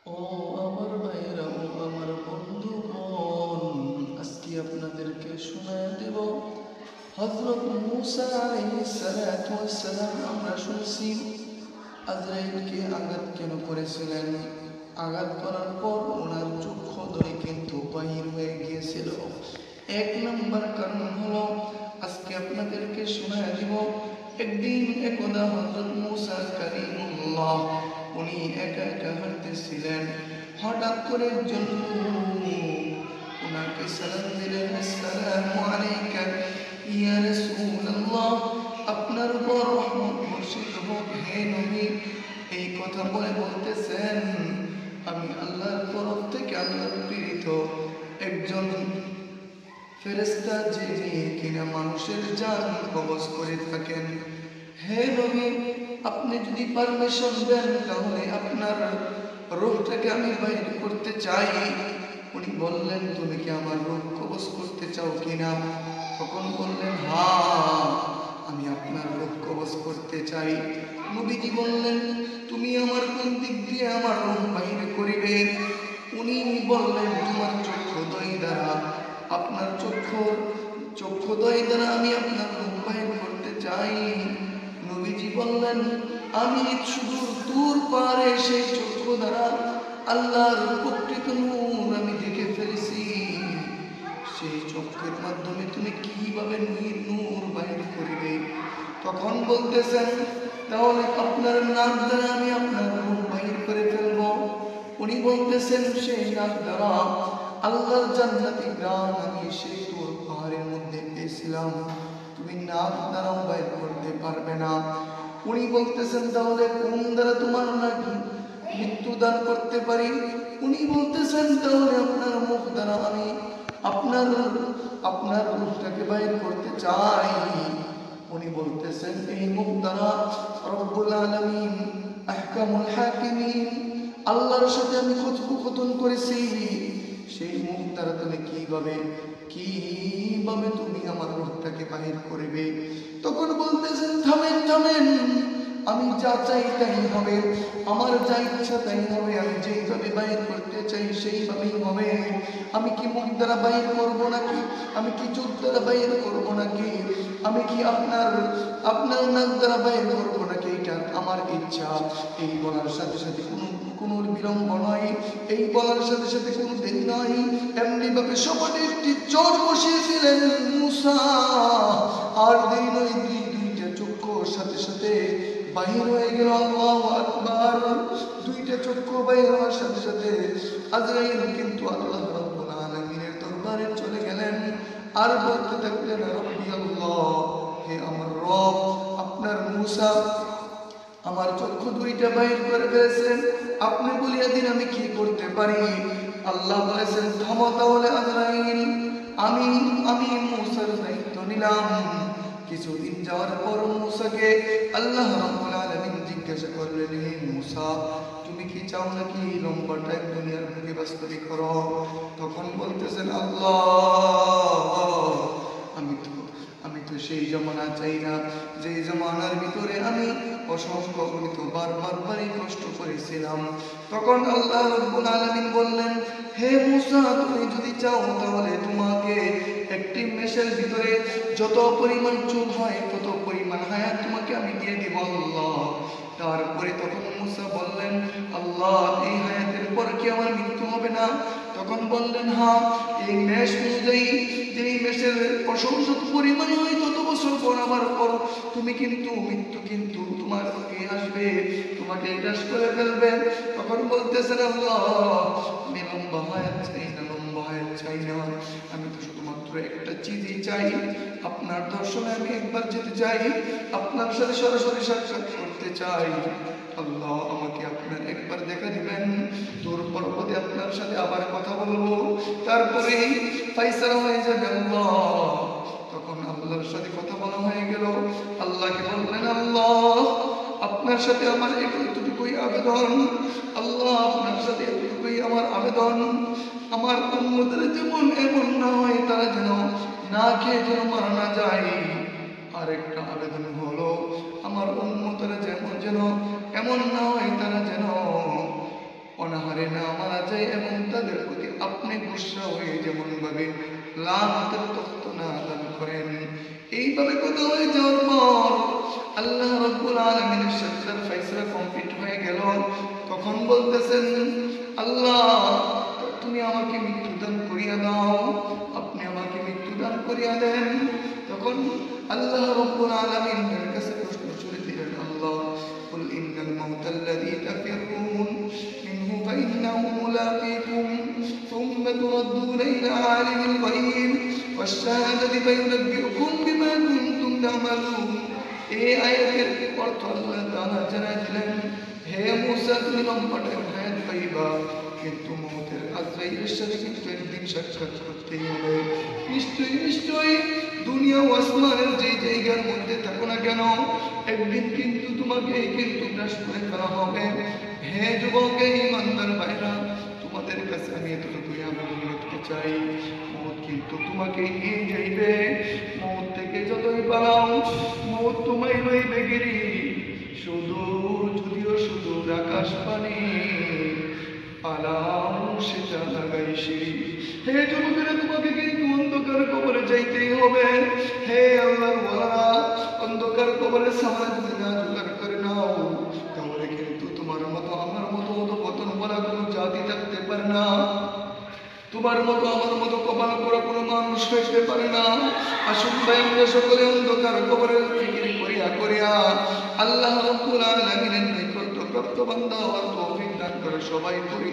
ও আমার ভাইরা, ও আমার বন্ধুগণ, আজকে আপনাদেরকে শোনায় দেব হযরত মূসা আলাইহিস সালাতু ওয়াস সালাম। আমরা শুনছি আজরাইলকে আঘাত কেন করেছিলেন। আঘাত করার পর ওনার চক্ষুদ্বয় কিন্তু বাহির হয়ে গিয়েছিল। এক নম্বর কারণ হলো, আজকে আপনাদেরকে শোনায় দিব, একদিন একদা হযরত মূসা কালিমুল্লাহ উনি একা একা হাঁটতেছিলেন। হঠাৎ করে একজন ওনাকে সালাম দিলেন, আসসালামু আলাইকা ইয়া রাসূলুল্লাহ, আপনার উপর রহমত বর্ষিত হোক হে নবী। এই কথা বলে বলতেছেন, আমি আল্লাহর তরফ থেকে আল্লাহর প্রেরিত একজন ফেরেশতা, যিনি কিনা মানুষের জান কবজ করে থাকেন। হে নবী, আপনি যদি পারমিশন দেন তাহলে আপনার রূহটাকে আমি বাইর করতে চাই। উনি বললেন, তুমি কি আমার রূহ কবজ করতে চাও কিনা? তখন বললেন, হ্যাঁ, আমি আপনার রূহ কবজ করতে চাই। নবীজি বললেন, তুমি আমার কোন দিক দিয়ে আমার রূহ বাইর করিবে? উনি বললেন, তোমার চক্ষুদ্বয় দ্বারা, আপনার চক্ষুদ্বয় দ্বারা আমি আপনার রূহ বাইর করতে চাই। নবীজি বললেন, আমি শুধু দূর পারে সেই চক্ষু দ্বারা আল্লাহর প্রকৃত নূর আমি দেখে ফেলেছি। সেই চক্ষের মাধ্যমে তুমি কিভাবে নূর বাইর করিবে? তখন বলতেছেন, তাহলে আপনার নাক দ্বারা আমি আপনার রূহ বাইর করে ফেলব। উনি বলতেছেন, সেই নাক দ্বারা আল্লাহর জান্নাতি গ্রাম আমি সেই তোর পাহাড়ের মধ্যে পেয়েছিলাম, তুমি নাক দ্বারাও বাইর করতে পারবে না। উনি বলতেছেন, তাহলে কোন দ্বারা তোমার নাকি মৃত্যু দান করতে পারি? উনি বলতেছেন, তাহলে আপনার মুখ দ্বারা আমি আপনার রূহটাকে বাইর করতে চাই। উনি বলতেছেন, এই মুখ দ্বারা রব্বুল আলামিন আহকামুল হাকিমিন আল্লাহর সাথে আমি কথোপকথন করেছি, সেই মুখ দ্বারা তুমি কিভাবে তুমি আমার রূহটাকে বাহির করবে? তখন বলতেছেন, থামেন থামেন, আমি যা চাই তাই হবে, আমার যা ইচ্ছা তাই হবে, আমি যেইভাবে বাহির করতে চাই সেইভাবেই হবে। আমি কি মুখ দ্বারা বাহির করবো নাকি? আমি কি চোখ দ্বারা বাহির করবো নাকি? আমি কি আপনার নাক দ্বারা বাহির করবো নাকি? এটা আমার ইচ্ছা। এই বলার সাথে সাথে কোনো বিলম্ব নয়, এই বলার সাথে সাথে কোনো দেরি নয়। এমনি ভাবে সপাটে একটি চোর বসিয়েছিলেন মূসা, আর দেরি নয়, দুইটা চক্ষু সাথে সাথে বাহির হয়ে গেল। আল্লাহু আকবার। দুইটা চক্ষু বাহির হওয়ার সাথে সাথে আজরাইল কিন্তু আল্লাহ রাব্বুল আলামিনের দরবারে চলে গেলেন, আর বলতে থাকলেন, রব্বি আল্লাহ, হে আমার রব, আপনার মূসা আমার চক্ষু দুইটা বাইর করে ফেলেছেন, আপনি বলিয়া দিন আমি কি করতে পারি? আল্লাহ বলেছেন, থামো তাহলে আজরাইল, আমি মূসার দায়িত্ব নিলাম। কিছুদিন যাওয়ার পর মূসাকে আল্লাহ রাব্বুল আলামিন জিজ্ঞাসা করলেন, হে মূসা, তুমি কি চাও নাকি লম্বাটা দুনিয়ার বুকে বাস্তবিক করো? তখন বলতেছেন, আল্লাহ, আমি তো সেই জমানা চাই না, যে জমানার ভিতরে আমি অসংখ্য বারবারই কষ্ট করেছিলাম। তখন আল্লাহ রাব্বুল আলামিন বললেন, হে মূসা, তুমি যদি চাও তাহলে তোমাকে একটি মেশের ভিতরে যত পরিমাণ চুল হয় তত পরিমাণ হায়াত তোমাকে আমি দিয়ে দিব। আল্লাহ। তারপরে তখন মূসা বললেন, আল্লাহ, এই হায়াতের পর কি আমার মৃত্যু হবে না? তখন বললেন, হ্যাঁ, এই মেষ অনুযায়ী, যেই মেষের প্রশংসক পরিমাণ হয় তত বছর পর আমার পর তুমি কিন্তু মৃত্যু কিন্তু তোমার পক্ষে আসবে, তোমাকে গ্রাস করে ফেলবে। তখন বলতেছেন, আল্লাহ, আমি লম্বা হায়াত চাই না, লম্বা হায়াত চাই না, আমি তো শুধুমাত্র একটা চিজই চাই, আপনার দর্শনে আমি একবার যেতে চাই, আপনার সাথে সরাসরি সাক্ষাৎ করতে চাই। আল্লাহ, আমাকে আপনার একবার দেখা দিবেন, দূর পর্বতে আপনার সাথে আবার কথা বলবো, তারপরে ফাইসালা হয়ে যাবে। আল্লাহ। তখন আল্লাহর সাথে কথা বলা হয়ে গেল। আল্লাহকে বললেন, আল্লাহ, আপনার সাথে আমার এতটুকুই আবেদন, আল্লাহ, আপনার সাথে এতটুকুই আমার আবেদন, আমার উম্মতের যেমন এমন না হয় তারা যেন না খেয়ে যেন মারা না যায়। আরেকটা আবেদন হলো, আমার উম্মতেরা যেন এমন না হয় তারা যেন অনাহারে না মারা যায় এবং তাদের প্রতি আপনি গুসা হয়ে যেমন ভাবে লানতের তখ্ত না দান করেন। এইভাবে কথা হয়ে যাওয়ার পর আল্লাহ রাব্বুল আলামিনের সাথে তার ফয়সালা কমপ্লিট হয়ে গেল। তখন বলতেছেন, আল্লাহ তুমি আমাকে মৃত্যু দান করিয়া দাও, আপনি আমাকে মৃত্যু দান করিয়া দেন। তখন আল্লাহ রাব্বুল আলামিনের কাছে প্রশ্ন ছুড়ে দিলেন, আল্লাহ কুল ইন্নাল মাউতাল্লাযী তাফিরুন মিনহু ফাইন্নাহু মুলাকীকুম সুম্মা তুরাদ্দুনা ইলা আলিমিল গায়ব ওয়াশ-শাহাদাতি ফায়ুনাব্বিউকুম বিমা কুনতুম তা'মালুন। এই আয়াতের অর্থ আল্লাহ তাআলা জানাই দিলেন, হে মূসা তুমি লম্বা হায়াত পাইবা, কিন্তু মওতের আজরাইলের সাথে কিন্তু একদিন সাক্ষাৎ করতেই হবে। নিশ্চয়ই দুনিয়া ও আসমানের যে জায়গার মধ্যে থাকো না কেন, একদিন কিন্তু তোমাকে কিন্তু গ্রাস করে ফেলা হবে। হে যুবক, হে ইমানদার ভাইরা, তোমাদের কাছে আমি এতটুকুই আবেদন রাখতে চাই, মওত কিন্তু তোমাকে নিয়ে যাইবে। মওত থেকে যতই পালাও, মওত তোমায় লইবে গিরি। যদিও সুদূর আকাশ পানি পালাও সেটা লাগাই সিঁড়ি। হে যুবকেরা, তোমাকে কিন্তু অন্ধকার কবরে যাইতেই হবে। হে আল্লাহর ওয়ালারা, অন্ধকার কবরে সামান্য যদি না জোগাড় করে নাও, তাহলে কিন্তু তোমার মতো আমার মতো পতন বলা কোনো জাতি থাকতে পারে না। তোমার মতো আমার মতো কপাল করা কোনো মানুষ হইতে পারে না। আসুন ভাই, আমরা সকলে অন্ধকার কবরের ফিকির করিয়া আল্লাহ রাব্বুল আলামিনের নৈকট্য প্রাপ্ত বান্দা হওয়ার তৌফিক দান করে সবাই করি।